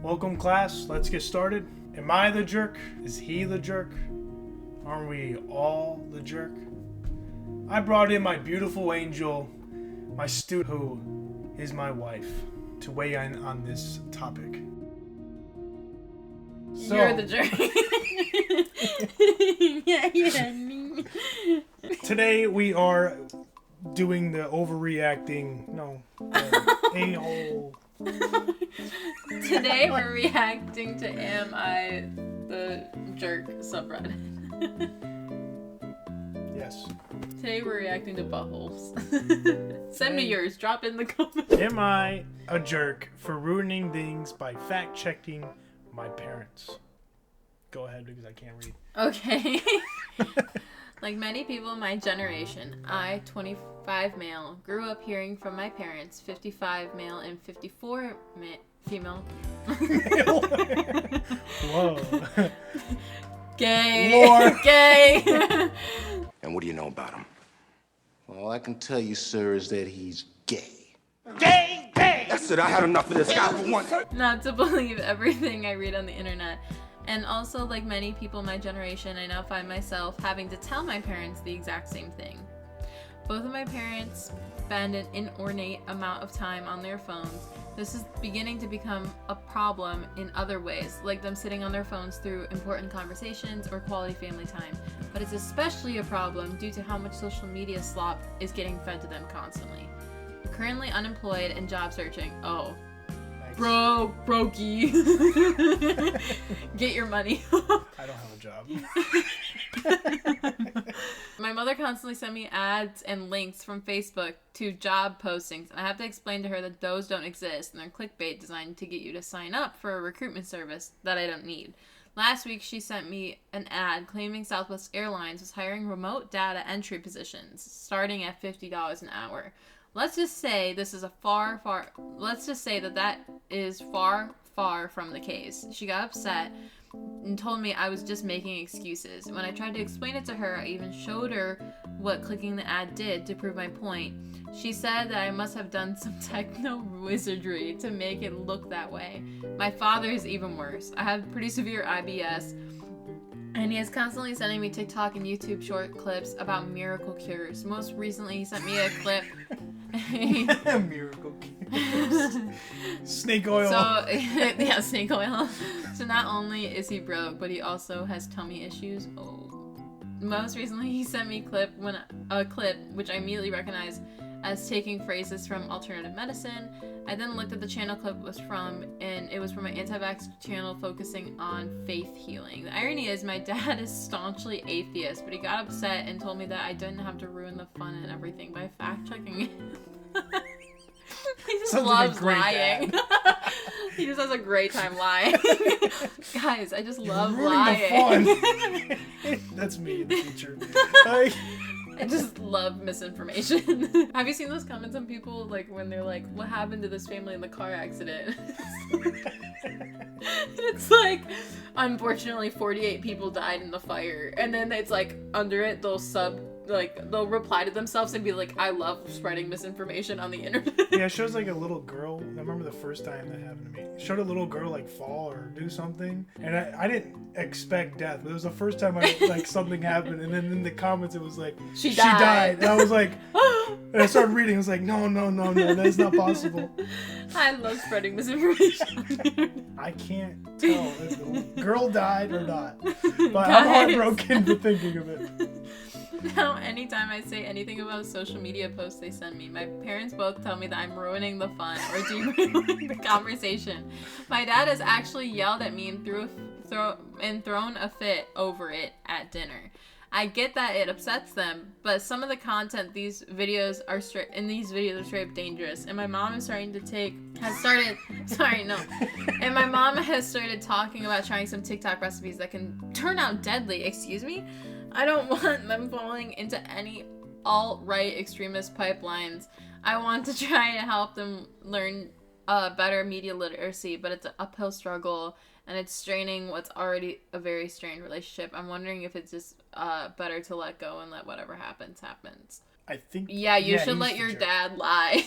Welcome, class. Let's get started. Am I the jerk? Is he the jerk? Aren't we all the jerk? I brought in my beautiful angel, my student who is my wife, to weigh in on this topic. So, you're the jerk. Today we are doing the overreacting, a-hole. Today we're reacting to Am I the Jerk subreddit. Yes. Today we're reacting to buttholes. Send me yours. Drop in the comments. Am I a jerk for ruining things by fact-checking my parents? Go ahead because I can't read. Okay. Like many people in my generation, I, 25 male, grew up hearing from my parents, 55 male and 54 female. Whoa. Gay. Lord. Gay. And what do you know about him? All I can tell you, sir, is that he's gay. Gay, gay! That's it. I had enough of this guy for once. Not to believe everything I read on the internet. And also, like many people in my generation, I now find myself having to tell my parents the exact same thing. Both of my parents spend an inordinate amount of time on their phones. This is beginning to become a problem in other ways, like them sitting on their phones through important conversations or quality family time. But it's especially a problem due to how much social media slop is getting fed to them constantly. I'm currently unemployed and job searching. Oh. Brokey. Get your money. I don't have a job. My mother constantly sent me ads and links from Facebook to job postings, and I have to explain to her that those don't exist and they're clickbait designed to get you to sign up for a recruitment service that I don't need. Last week, she sent me an ad claiming Southwest Airlines was hiring remote data entry positions starting at $50 an hour. Let's just say that is far from the case. She got upset and told me I was just making excuses. When I tried to explain it to her, I even showed her what clicking the ad did to prove my point. She said that I must have done some techno wizardry to make it look that way. My father is even worse. I have pretty severe IBS, and he is constantly sending me TikTok and YouTube short clips about miracle cures. Most recently, he sent me a clip. Miracle cures. Snake oil. So, yeah, snake oil. So not only is he broke, but he also has tummy issues. Oh. Most recently, he sent me a clip which I immediately recognized as taking phrases from alternative medicine. I then looked at the channel clip was from, and it was from an anti-vax channel focusing on faith healing. The irony is my dad is staunchly atheist, but he got upset and told me that I didn't have to ruin the fun and everything by fact-checking it. He just loves lying. He just has a great time lying. Guys, I just love lying. The fun. That's me in the future. I just love misinformation. Have you seen those comments on people, like, when they're like, what happened to this family in the car accident? It's like, unfortunately, 48 people died in the fire. And then it's like, under it, they'll reply to themselves and be like, I love spreading misinformation on the internet. Yeah, it shows like a little girl. I remember the first time that happened to me. It showed a little girl like fall or do something. And I didn't expect death, but it was the first time something happened. And then in the comments it was like, she died. And I was like, and I started reading. I was like, no, that's not possible. I love spreading misinformation. I can't tell if the girl died or not. But I'm heartbroken for thinking of it. Now, anytime I say anything about social media posts they send me, my parents both tell me that I'm ruining the fun or derailing the conversation. My dad has actually yelled at me and thrown a fit over it at dinner. I get that it upsets them, but some of the content these videos are straight up dangerous, and my mom has started talking about trying some TikTok recipes that can turn out deadly. Excuse me? I don't want them falling into any alt-right extremist pipelines. I want to try to help them learn better media literacy, but it's an uphill struggle, and it's straining what's already a very strained relationship. I'm wondering if it's just better to let go and let whatever happens. I think... Yeah, you should let your dad lie.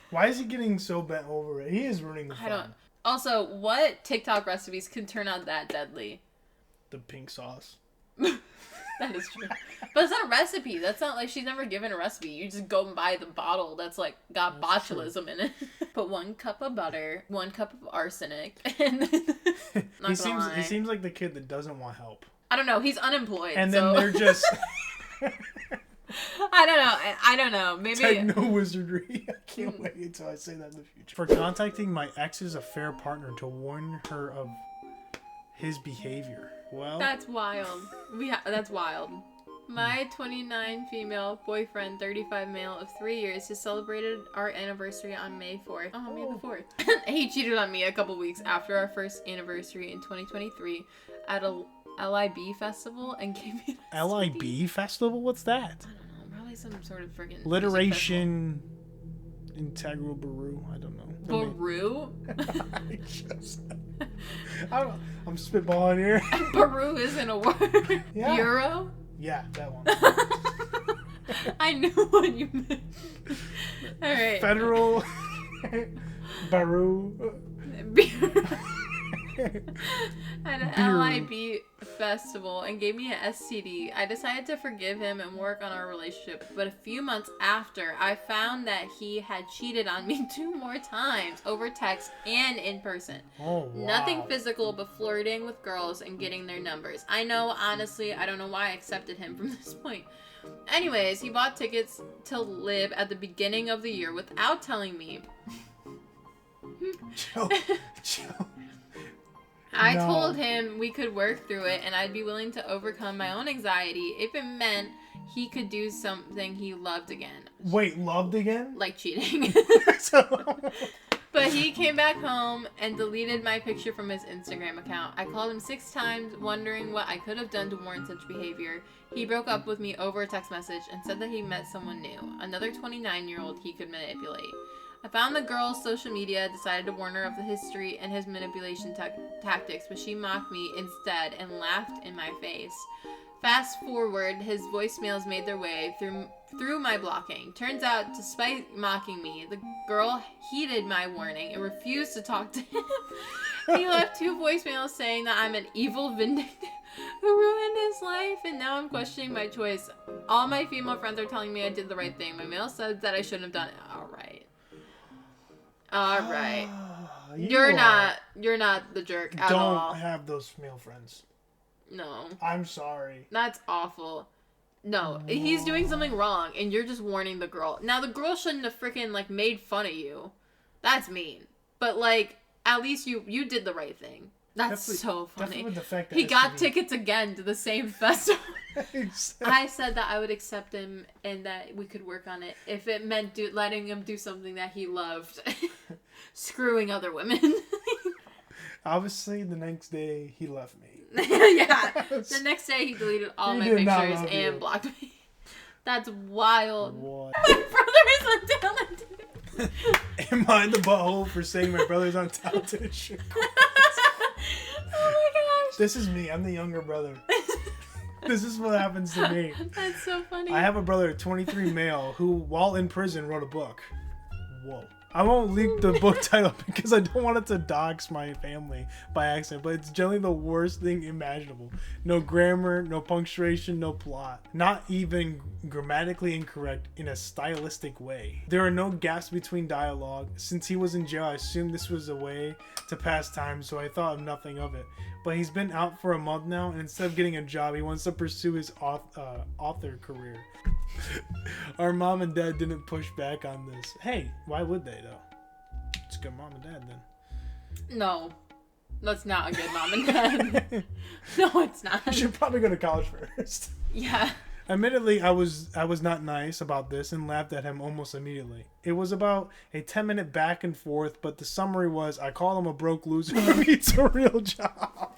Why is he getting so bent over it? He is ruining the fun. I don't. Also, what TikTok recipes can turn out that deadly? The pink sauce. That is true. But it's not a recipe. That's not like she's never given a recipe. You just go and buy the bottle that's like got botulism in it. Put 1 cup of butter, 1 cup of arsenic, and then He seems like the kid that doesn't want help. I don't know. He's unemployed. And then they're just I don't know. Maybe techno wizardry. I can't wait until I say that in the future. For contacting my ex's affair partner to warn her of his behavior. Well, that's wild. That's wild. My 29 female boyfriend, 35 male of 3 years, has celebrated our anniversary on May 4th. Oh, May the 4th. He cheated on me a couple weeks after our first anniversary in 2023 at a LIB festival and gave me an LIB festival? What's that? I don't know. Probably some sort of friggin' Literation Integral Baru. I don't know. Baru? I'm spitballing here. Baru isn't a word. Yeah. Euro? Yeah, that one. I knew what you meant. Alright. Federal Baru. At an LIB festival and gave me an STD. I decided to forgive him and work on our relationship, but a few months after, I found that he had cheated on me 2 more times over text and in person. Oh, wow. Nothing physical, but flirting with girls and getting their numbers. I know, honestly, I don't know why I accepted him from this point. Anyways, he bought tickets to Lib at the beginning of the year without telling me. Joe. I told him we could work through it and I'd be willing to overcome my own anxiety if it meant he could do something he loved again. Wait, loved again? Like cheating. But he came back home and deleted my picture from his Instagram account. I called him 6 times, wondering what I could have done to warrant such behavior. He broke up with me over a text message and said that he met someone new, another 29-year-old he could manipulate. I found the girl's social media, decided to warn her of the history and his manipulation tactics, but she mocked me instead and laughed in my face. Fast forward, his voicemails made their way through my blocking. Turns out, despite mocking me, the girl heeded my warning and refused to talk to him. He left 2 voicemails saying that I'm an evil vindictive who ruined his life, and now I'm questioning my choice. All my female friends are telling me I did the right thing. My male said that I shouldn't have done it. Alright. You're not the jerk at all. Don't have those male friends. No. I'm sorry. That's awful. No, he's doing something wrong, and you're just warning the girl. Now, the girl shouldn't have freaking, like, made fun of you. That's mean. But, like, at least you did the right thing. That's so funny. The fact that he got tickets again to the same festival. I said that I would accept him and that we could work on it if it meant letting him do something that he loved. Screwing other women. Obviously, the next day, he left me. Yeah. The next day, he deleted all my pictures and blocked me. That's wild. What? My brother is untalented. Am I the butthole for saying my brother's untalented? Oh my gosh. This is me. I'm the younger brother. This is what happens to me. That's so funny. I have a brother, 23 male, who, while in prison, wrote a book. Whoa. I won't leak the book title because I don't want it to dox my family by accident, but it's generally the worst thing imaginable. No grammar, no punctuation, no plot. Not even grammatically incorrect in a stylistic way. There are no gaps between dialogue. Since he was in jail, I assumed this was a way to pass time, so I thought of nothing of it. But he's been out for a month now, and instead of getting a job, he wants to pursue his author career. Our mom and dad didn't push back on this. Hey, why would they though? It's good mom and dad then. No, that's not a good mom and dad. No, it's not. You should probably go to college first. Yeah. Admittedly, I was not nice about this and laughed at him almost immediately. It was about a 10-minute back and forth, but the summary was I call him a broke loser who needs a real job.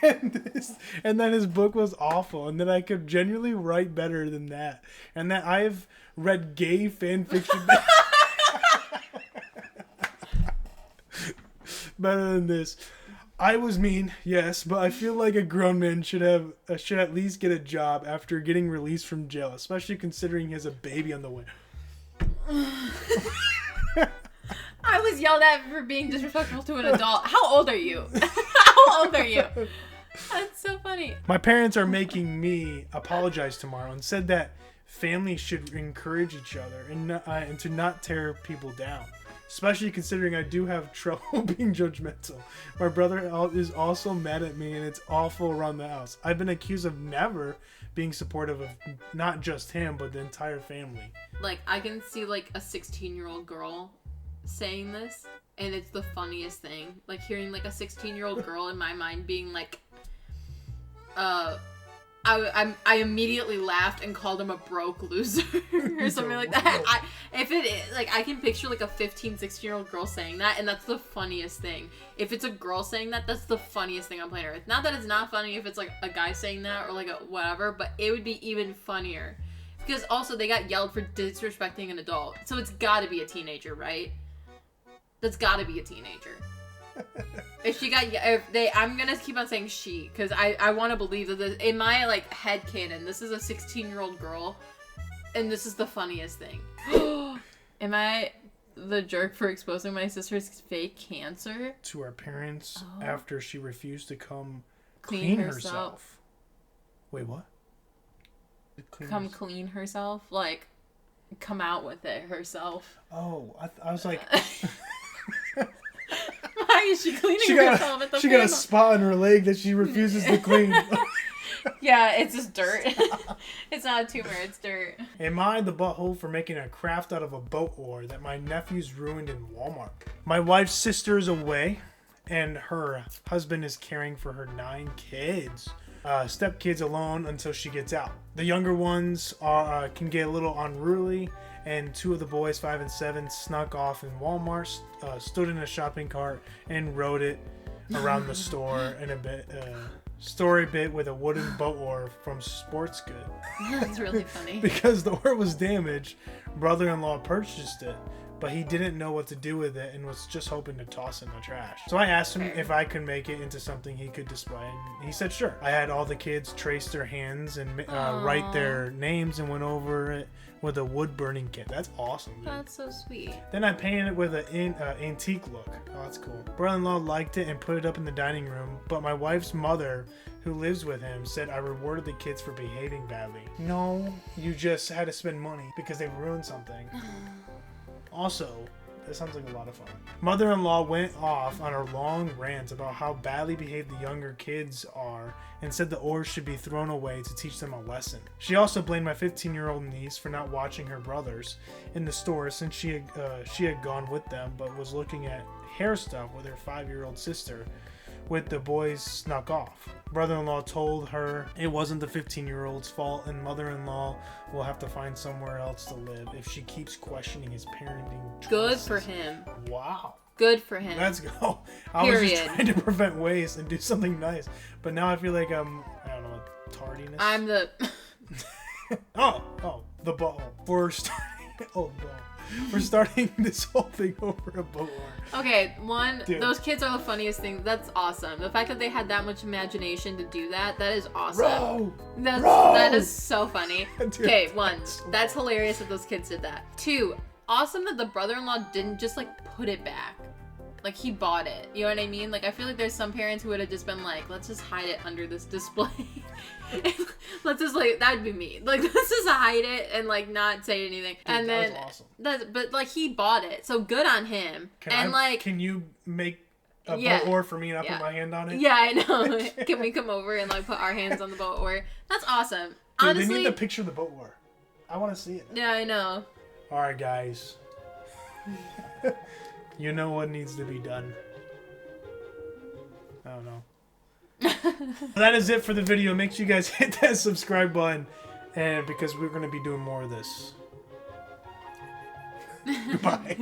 And then his book was awful, and that I could genuinely write better than that, and that I've read gay fan fiction better than this. I was mean, yes, but I feel like a grown man should at least get a job after getting released from jail, especially considering he has a baby on the way. I was yelled at for being disrespectful to an adult. How old are you? How old are you? That's so funny. My parents are making me apologize tomorrow and said that families should encourage each other and to not tear people down. Especially considering I do have trouble being judgmental. My brother is also mad at me and it's awful around the house. I've been accused of never being supportive of not just him, but the entire family. Like, I can see, like, a 16-year-old girl saying this, and it's the funniest thing. Like, hearing, like, a 16-year-old girl in my mind being like, I immediately laughed and called him a broke loser or something like that. I can picture like a 15, 16-year-old girl saying that, and that's the funniest thing. If it's a girl saying that, that's the funniest thing on planet Earth. Not that it's not funny if it's like a guy saying that or like a whatever, but it would be even funnier. Because also they got yelled for disrespecting an adult. So it's gotta be a teenager, right? That's gotta be a teenager. I'm gonna keep on saying she, because I want to believe that in my like head canon, this is a 16-year-old girl, and this is the funniest thing. Am I the jerk for exposing my sister's fake cancer to our parents after she refused to come clean herself? Wait, what? Clean herself, like come out with it herself. Oh, I was like. Why is she cleaning herself at the She got a spot on her leg that she refuses to clean. Yeah, it's just dirt. It's not a tumor, it's dirt. Am I the butthole for making a craft out of a boat oar that my nephews ruined in Walmart? My wife's sister is away, and her husband is caring for her 9 kids. Stepkids alone until she gets out. The younger ones can get a little unruly, and 2 of the boys, 5 and 7, snuck off in Walmart, stood in a shopping cart, and rode it around the store in a story bit with a wooden boat oar from Sports Good. That's really funny. Because the oar was damaged, brother-in-law purchased it, but he didn't know what to do with it and was just hoping to toss it in the trash. So I asked him if I could make it into something he could display, and he said sure. I had all the kids trace their hands and write their names and went over it with a wood burning kit. That's awesome, dude. That's so sweet. Then I painted it with an antique look. Oh, that's cool. Brother-in-law liked it and put it up in the dining room, but my wife's mother, who lives with him, said I rewarded the kids for behaving badly. No, you just had to spend money because they ruined something. Also, that sounds like a lot of fun. Mother-in-law went off on her long rant about how badly behaved the younger kids are and said the oars should be thrown away to teach them a lesson. She also blamed my 15-year-old niece for not watching her brothers in the store since she had gone with them but was looking at hair stuff with her 5-year-old sister with the boys snuck off. Brother-in-law told her it wasn't the 15-year-old's fault and mother-in-law will have to find somewhere else to live if she keeps questioning his parenting choices. Good for him. Wow. Good for him. Let's go. I was just trying to prevent waste and do something nice, but now I feel like I don't know, tardiness. I'm the... the ball. For starting this whole thing over a boat oar. Okay, Dude. Those kids are the funniest thing. That's awesome. The fact that they had that much imagination to do that is awesome. That is so funny. Dude, okay, 1, that's hilarious that those kids did that. 2, awesome that the brother-in-law didn't just like put it back. Like he bought it. You know what I mean? Like I feel like there's some parents who would have just been like, let's just hide it under this display. Let's just like, that'd be me. Like let's just hide it and like not say anything. Dude, and then that was awesome. But like he bought it, so good on him. Can you make a boat oar for me and I put my hand on it? Yeah, I know. Can we come over and like put our hands on the boat oar? That's awesome. Dude, Honestly, they need to picture the boat oar. I want to see it. Yeah, I know. All right, guys. You know what needs to be done. I don't know. That is it for the video. Make sure you guys hit that subscribe button, and because we're going to be doing more of this. Goodbye.